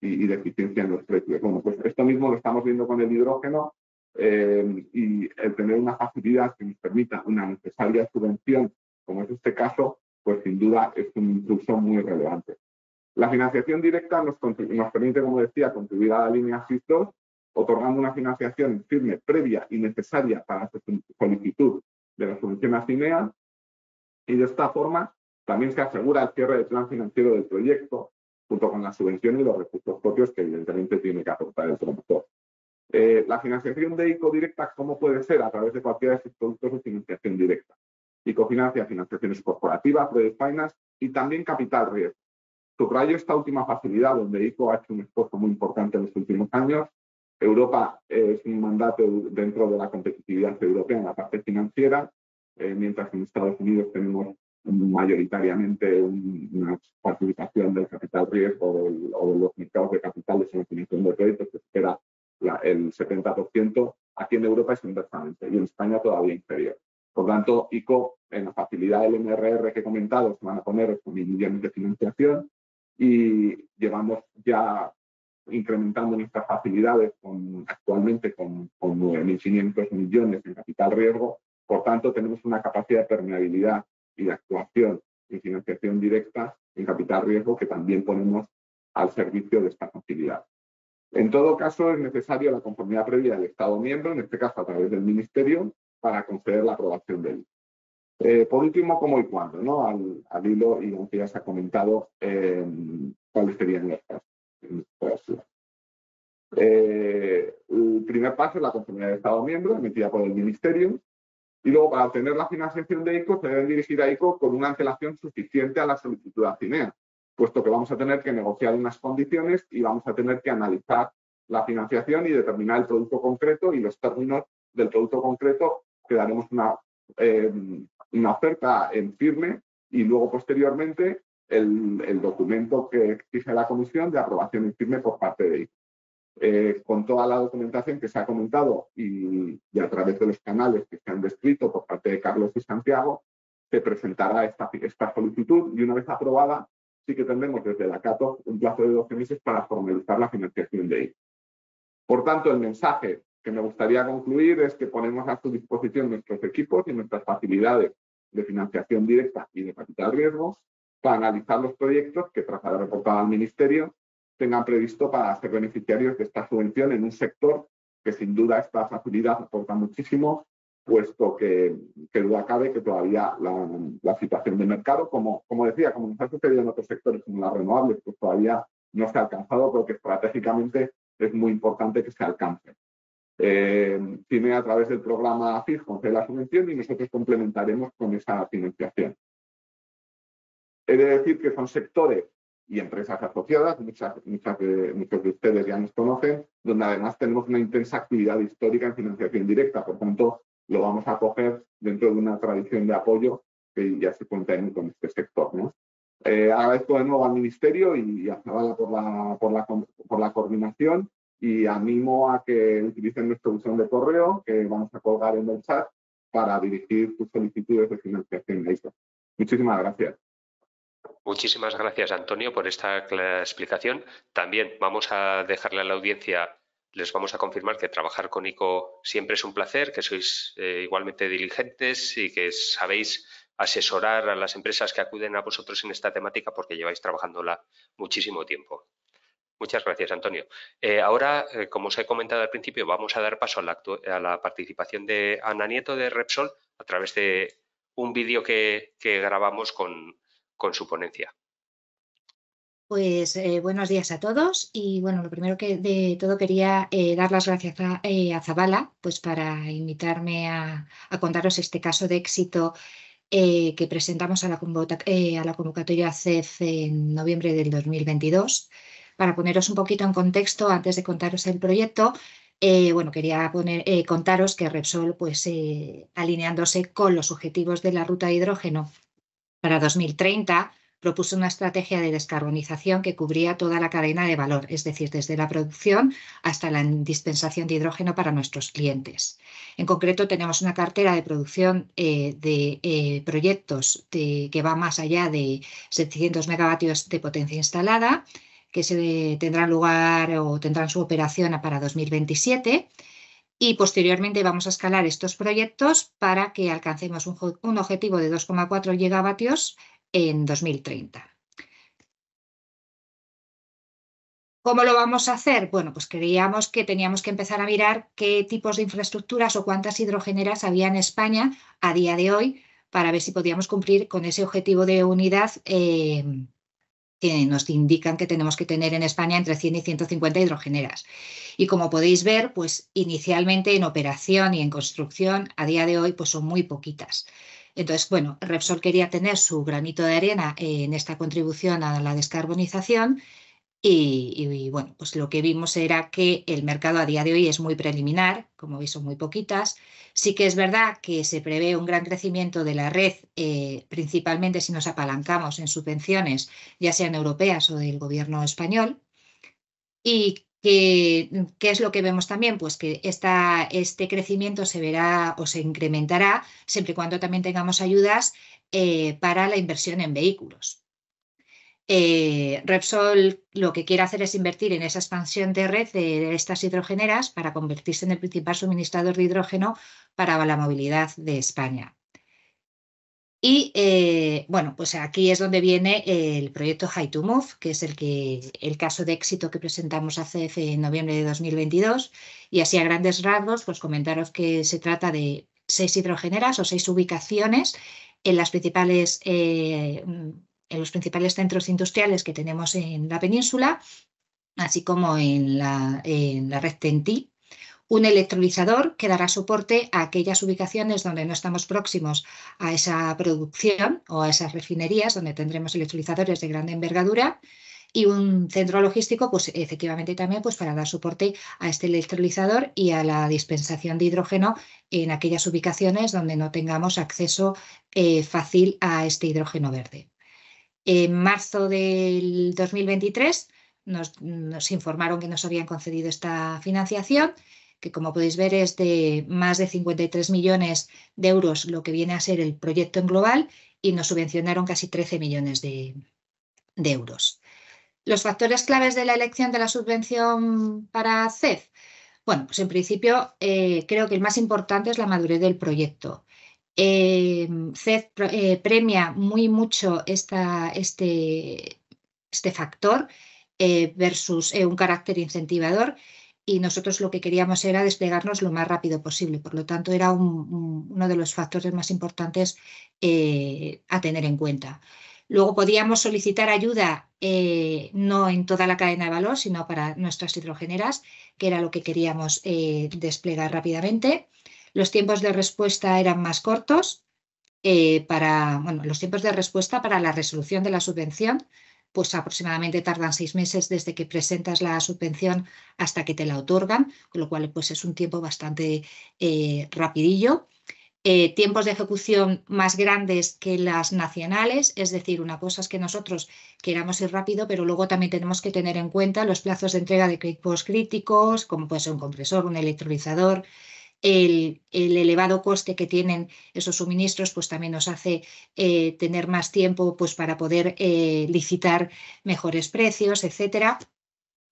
y de eficiencia en los precios. Bueno, pues esto mismo lo estamos viendo con el hidrógeno, y el tener una facilidad que nos permita una necesaria subvención, como es este caso, pues sin duda es un impulso muy relevante. La financiación directa nos permite, como decía, contribuir a la línea SIS2, otorgando una financiación firme, previa y necesaria para la solicitud de la subvención a CINEA, y de esta forma también se asegura el cierre del plan financiero del proyecto, junto con la subvención y los recursos propios que evidentemente tiene que aportar el promotor. La financiación de ICO directa, ¿cómo puede ser? A través de cualquiera de sus productos de financiación directa. ICO financia financiaciones corporativas, project finance y también capital riesgo. Subrayo esta última facilidad, donde ICO ha hecho un esfuerzo muy importante en los últimos años. Europa es un mandato dentro de la competitividad europea en la parte financiera, mientras en Estados Unidos tenemos mayoritariamente una participación del capital riesgo o de los mercados de capitales en la financiación de proyectos que supera el 70%. Aquí en Europa es inversamente y en España todavía inferior. Por tanto, ICO, en la facilidad del MRR que he comentado, se van a poner 8.000 millones de financiación, y llevamos ya incrementando nuestras facilidades actualmente con 9.500 millones en capital riesgo. Por tanto, tenemos una capacidad de permeabilidad y de actuación en financiación directa en capital riesgo que también ponemos al servicio de esta facilidad. En todo caso, es necesaria la conformidad previa del Estado miembro, en este caso a través del Ministerio, para conceder la aprobación del ICO. Por último, cómo y cuándo, ¿no? Al hilo, y aunque ya se ha comentado, cuáles serían los pasos. El primer paso es la conformidad del Estado miembro, emitida por el Ministerio, y luego, para obtener la financiación de ICO, se deben dirigir a ICO con una antelación suficiente a la solicitud a CINEA, puesto que vamos a tener que negociar unas condiciones y vamos a tener que analizar la financiación y determinar el producto concreto y los términos del producto concreto, que daremos una oferta en firme y luego, posteriormente, el documento que exige la comisión de aprobación en firme por parte de ICO. Con toda la documentación que se ha comentado y a través de los canales que se han descrito por parte de Carlos y Santiago, se presentará esta solicitud, y una vez aprobada, sí que tendremos desde la CATO un plazo de 12 meses para formalizar la financiación de ICO. Por tanto, el mensaje que me gustaría concluir es que ponemos a su disposición nuestros equipos y nuestras facilidades de financiación directa y de capital riesgo para analizar los proyectos que, tras haber reportado al Ministerio, tengan previsto para ser beneficiarios de esta subvención en un sector que sin duda esta facilidad aporta muchísimo, puesto que duda cabe que todavía la situación de mercado, como decía, como nos ha sucedido en otros sectores como las renovables, pues todavía no se ha alcanzado, pero que estratégicamente es muy importante que se alcance. CINEA, a través del programa AFIS, concede la subvención y nosotros complementaremos con esa financiación. He de decir que son sectores y empresas asociadas, muchos de ustedes ya nos conocen, donde además tenemos una intensa actividad histórica en financiación directa. Por tanto, lo vamos a coger dentro de una tradición de apoyo que ya se cuenta con este sector, ¿no? Agradezco de nuevo al Ministerio y a Zabala por la coordinación, y animo a que utilicen nuestro buzón de correo que vamos a colgar en el chat para dirigir sus solicitudes de financiación de ICO. Muchísimas gracias. Muchísimas gracias, Antonio, por esta clara explicación. También vamos a dejarle a la audiencia, les vamos a confirmar que trabajar con ICO siempre es un placer, que sois igualmente diligentes y que sabéis asesorar a las empresas que acuden a vosotros en esta temática porque lleváis trabajándola muchísimo tiempo. Muchas gracias, Antonio. Ahora, como os he comentado al principio, vamos a dar paso a la participación de Ana Nieto de Repsol a través de un vídeo que grabamos con su ponencia. Pues buenos días a todos y bueno, lo primero que de todo quería dar las gracias a Zabala pues para invitarme a contaros este caso de éxito que presentamos a la convocatoria CEF en noviembre del 2022. Para poneros un poquito en contexto, antes de contaros el proyecto, bueno, quería contaros que Repsol, pues alineándose con los objetivos de la ruta de hidrógeno para 2030, propuso una estrategia de descarbonización que cubría toda la cadena de valor, es decir, desde la producción hasta la dispensación de hidrógeno para nuestros clientes. En concreto, tenemos una cartera de producción de proyectos que va más allá de 700 megavatios de potencia instalada, que tendrán lugar o tendrán su operación para 2027. Y posteriormente vamos a escalar estos proyectos para que alcancemos un objetivo de 2,4 gigavatios en 2030. ¿Cómo lo vamos a hacer? Bueno, pues creíamos que teníamos que empezar a mirar qué tipos de infraestructuras o cuántas hidrogeneras había en España a día de hoy para ver si podíamos cumplir con ese objetivo de unidad que nos indican que tenemos que tener en España entre 100 y 150 hidrogeneras. Y como podéis ver, pues inicialmente en operación y en construcción a día de hoy pues son muy poquitas. Entonces, bueno, Repsol quería tener su granito de arena en esta contribución a la descarbonización y bueno, pues lo que vimos era que el mercado a día de hoy es muy preliminar, como veis son muy poquitas. Sí que es verdad que se prevé un gran crecimiento de la red, principalmente si nos apalancamos en subvenciones, ya sean europeas o del gobierno español. Y ¿qué es lo que vemos también? Pues que este crecimiento se verá o se incrementará siempre y cuando también tengamos ayudas para la inversión en vehículos. Repsol lo que quiere hacer es invertir en esa expansión de red de estas hidrogeneras para convertirse en el principal suministrador de hidrógeno para la movilidad de España. Y bueno, pues aquí es donde viene el proyecto Hy2Move, que es el caso de éxito que presentamos a CEF en noviembre de 2022. Y así a grandes rasgos, pues comentaros que se trata de 6 hidrogeneras o 6 ubicaciones en los principales centros industriales que tenemos en la península, así como en la red TEN-T. Un electrolizador que dará soporte a aquellas ubicaciones donde no estamos próximos a esa producción o a esas refinerías, donde tendremos electrolizadores de gran envergadura, y un centro logístico, pues efectivamente también pues, para dar soporte a este electrolizador y a la dispensación de hidrógeno en aquellas ubicaciones donde no tengamos acceso fácil a este hidrógeno verde. En marzo del 2023 nos informaron que nos habían concedido esta financiación, que como podéis ver es de más de 53 millones de euros lo que viene a ser el proyecto en global y nos subvencionaron casi 13 millones de euros. ¿Los factores claves de la elección de la subvención para CEF? Bueno, pues en principio creo que el más importante es la madurez del proyecto. CEF premia muy mucho este factor versus un carácter incentivador y nosotros lo que queríamos era desplegarnos lo más rápido posible. Por lo tanto, era uno de los factores más importantes a tener en cuenta. Luego podíamos solicitar ayuda no en toda la cadena de valor, sino para nuestras hidrogeneras, que era lo que queríamos desplegar rápidamente. Los tiempos de respuesta eran más cortos. Los tiempos de respuesta para la resolución de la subvención, pues aproximadamente tardan 6 meses desde que presentas la subvención hasta que te la otorgan, con lo cual pues es un tiempo bastante rapidillo. tiempos de ejecución más grandes que las nacionales, es decir, una cosa es que nosotros queramos ir rápido, pero luego también tenemos que tener en cuenta los plazos de entrega de equipos críticos, como puede ser un compresor, un electrolizador. El elevado coste que tienen esos suministros pues también nos hace tener más tiempo pues, para poder licitar mejores precios, etcétera.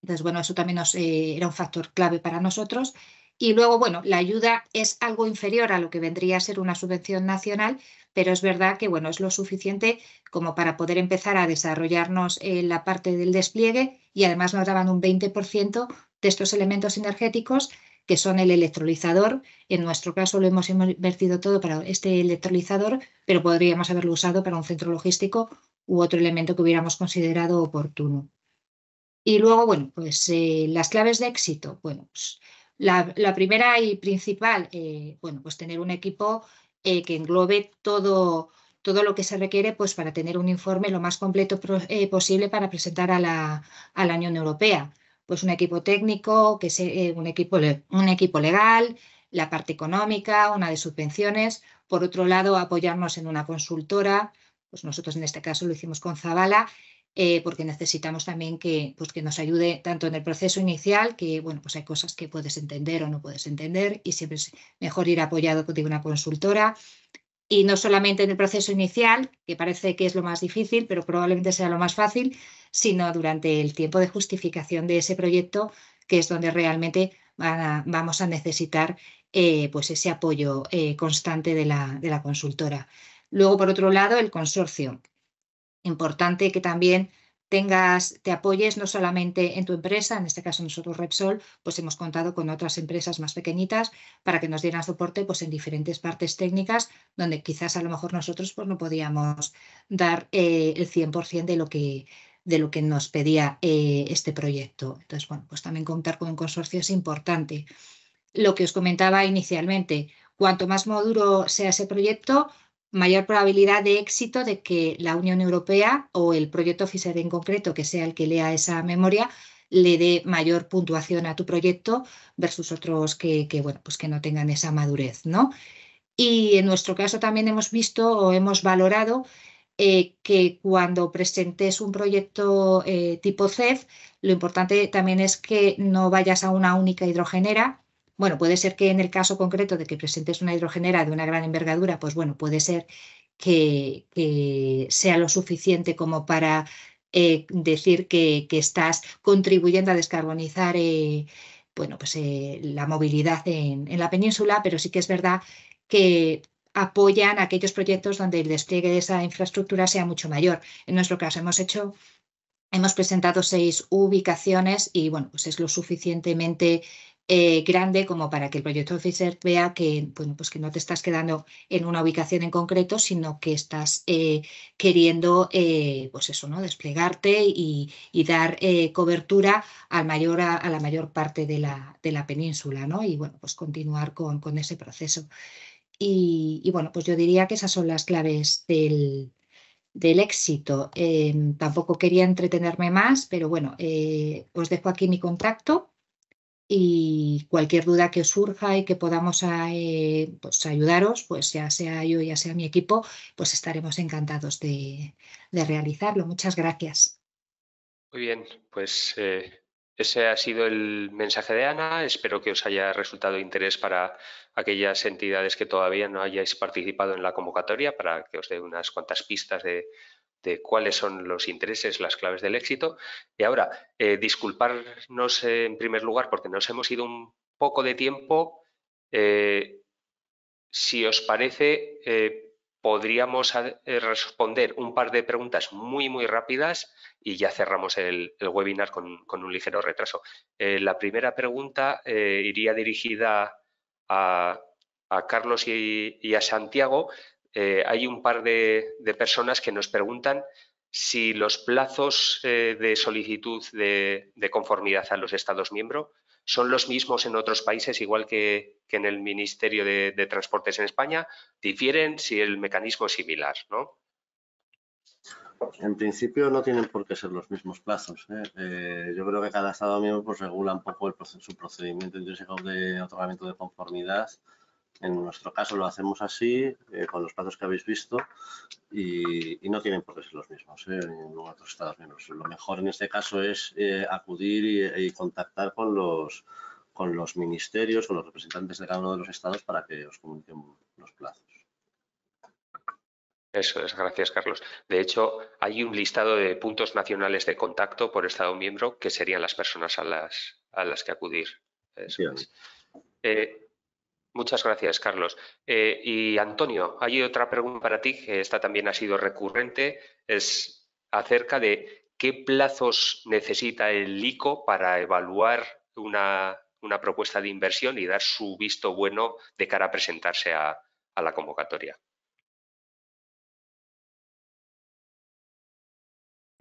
Entonces, bueno, eso también era un factor clave para nosotros. Y luego, bueno, la ayuda es algo inferior a lo que vendría a ser una subvención nacional, pero es verdad que, bueno, es lo suficiente como para poder empezar a desarrollarnos en la parte del despliegue y además nos daban un 20% de estos elementos energéticos que son el electrolizador. En nuestro caso lo hemos invertido todo para este electrolizador, pero podríamos haberlo usado para un centro logístico u otro elemento que hubiéramos considerado oportuno. Y luego, bueno, pues las claves de éxito. Bueno, pues, la primera y principal, bueno, pues tener un equipo que englobe todo lo que se requiere pues, para tener un informe lo más completo posible para presentar a la Unión Europea. Pues un equipo técnico, un equipo legal, la parte económica, una de subvenciones. Por otro lado, apoyarnos en una consultora. Pues nosotros en este caso lo hicimos con Zabala, porque necesitamos también que nos ayude tanto en el proceso inicial, que bueno, pues hay cosas que puedes entender o no puedes entender y siempre es mejor ir apoyado de una consultora. Y no solamente en el proceso inicial, que parece que es lo más difícil, pero probablemente sea lo más fácil, sino durante el tiempo de justificación de ese proyecto, que es donde realmente vamos a necesitar pues ese apoyo constante de la consultora. Luego, por otro lado, el consorcio. Importante que también te apoyes no solamente en tu empresa, en este caso nosotros Repsol, pues hemos contado con otras empresas más pequeñitas para que nos dieran soporte pues en diferentes partes técnicas donde quizás a lo mejor nosotros pues no podíamos dar el 100% de lo que nos pedía este proyecto. Entonces, bueno, pues también contar con un consorcio es importante. Lo que os comentaba inicialmente, cuanto más maduro sea ese proyecto, mayor probabilidad de éxito de que la Unión Europea o el proyecto Officer en concreto, que sea el que lea esa memoria, le dé mayor puntuación a tu proyecto versus otros bueno, pues que no tengan esa madurez, ¿no? Y en nuestro caso también hemos visto o hemos valorado que cuando presentes un proyecto tipo CEF, lo importante también es que no vayas a una única hidrogenera. Bueno, puede ser que en el caso concreto de que presentes una hidrogenera de una gran envergadura, pues bueno, puede ser que sea lo suficiente como para decir que estás contribuyendo a descarbonizar bueno, pues, la movilidad en la península, pero sí que es verdad que apoyan aquellos proyectos donde el despliegue de esa infraestructura sea mucho mayor. En nuestro caso hemos presentado 6 ubicaciones y bueno, pues es lo suficientemente grande como para que el proyecto Officer vea que, bueno, pues que no te estás quedando en una ubicación en concreto, sino que estás queriendo pues eso, ¿no? Desplegarte y dar cobertura a la mayor parte de la península, ¿no? Y bueno, pues continuar con ese proceso. Y bueno, pues yo diría que esas son las claves del éxito. Tampoco quería entretenerme más, pero bueno, os dejo aquí mi contacto y cualquier duda que os surja y que podamos pues ayudaros, pues ya sea yo, ya sea mi equipo, pues estaremos encantados de realizarlo. Muchas gracias. Muy bien, pues ese ha sido el mensaje de Ana. Espero que os haya resultado de interés para aquellas entidades que todavía no hayáis participado en la convocatoria, para que os dé unas cuantas pistas de cuáles son los intereses, las claves del éxito. Y ahora, disculparnos en primer lugar porque nos hemos ido un poco de tiempo. Si os parece, podríamos responder un par de preguntas muy rápidas y ya cerramos el webinar con un ligero retraso. La primera pregunta iría dirigida a Carlos y a Santiago. Hay un par de personas que nos preguntan si los plazos de solicitud de conformidad a los Estados miembros son los mismos en otros países, igual que en el Ministerio de Transportes en España, difieren si el mecanismo es similar, ¿no? En principio no tienen por qué ser los mismos plazos. Yo creo que cada Estado miembro pues, regula un poco su procedimiento intrínseco de otorgamiento de conformidad En nuestro caso lo hacemos así, con los plazos que habéis visto, y no tienen por qué ser los mismos en otros Estados miembros. Lo mejor en este caso es acudir y contactar con los ministerios, con los representantes de cada uno de los estados para que os comuniquen los plazos. Eso es, gracias Carlos. De hecho, hay un listado de puntos nacionales de contacto por Estado miembro que serían las personas a las que acudir. Eso es. Muchas gracias, Carlos. Y Antonio, hay otra pregunta para ti, que esta también ha sido recurrente, es acerca de qué plazos necesita el ICO para evaluar una propuesta de inversión y dar su visto bueno de cara a presentarse a la convocatoria.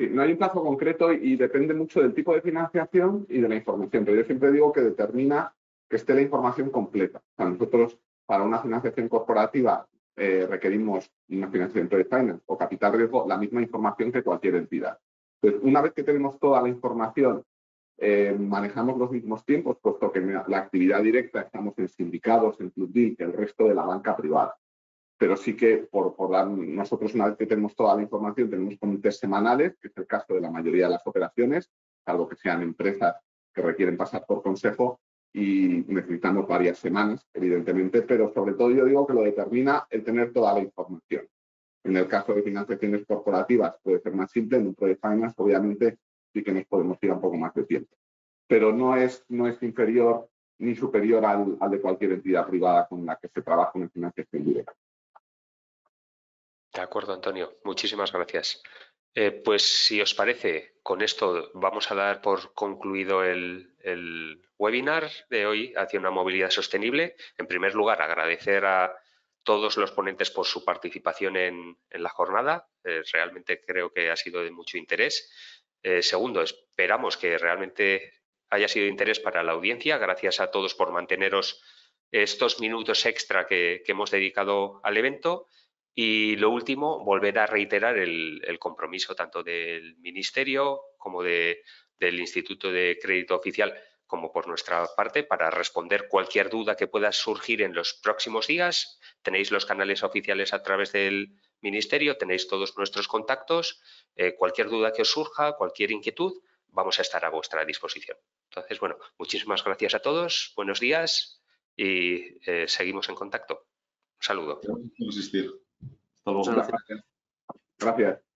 Sí, no hay un plazo concreto y depende mucho del tipo de financiación y de la información, pero yo siempre digo que determina que esté la información completa. O sea, nosotros, para una financiación corporativa, requerimos una financiación Project Finance o capital riesgo, la misma información que cualquier entidad. Entonces, una vez que tenemos toda la información, manejamos los mismos tiempos, puesto que en la actividad directa estamos en sindicados, en Club Deal, que el resto de la banca privada. Pero sí que nosotros, una vez que tenemos toda la información, tenemos comités semanales, que es el caso de la mayoría de las operaciones, salvo que sean empresas que requieren pasar por consejo, y necesitamos varias semanas, evidentemente, pero sobre todo yo digo que lo determina el tener toda la información. En el caso de financiaciones corporativas puede ser más simple, en un Project Finance obviamente sí que nos podemos ir un poco más de tiempo. Pero no es inferior ni superior al de cualquier entidad privada con la que se trabaja en financiación directa. De acuerdo, Antonio. Muchísimas gracias. Pues si os parece, con esto vamos a dar por concluido el webinar de hoy hacia una movilidad sostenible. En primer lugar, agradecer a todos los ponentes por su participación en la jornada. Realmente creo que ha sido de mucho interés. Segundo, esperamos que realmente haya sido de interés para la audiencia. Gracias a todos por manteneros estos minutos extra que hemos dedicado al evento. Y lo último, volver a reiterar el compromiso tanto del Ministerio como del Instituto de Crédito Oficial como por nuestra parte para responder cualquier duda que pueda surgir en los próximos días. Tenéis los canales oficiales a través del Ministerio, tenéis todos nuestros contactos. Cualquier duda que os surja, cualquier inquietud, vamos a estar a vuestra disposición. Entonces, bueno, muchísimas gracias a todos, buenos días y seguimos en contacto. Un saludo. Gracias por asistir. Hasta luego. Gracias.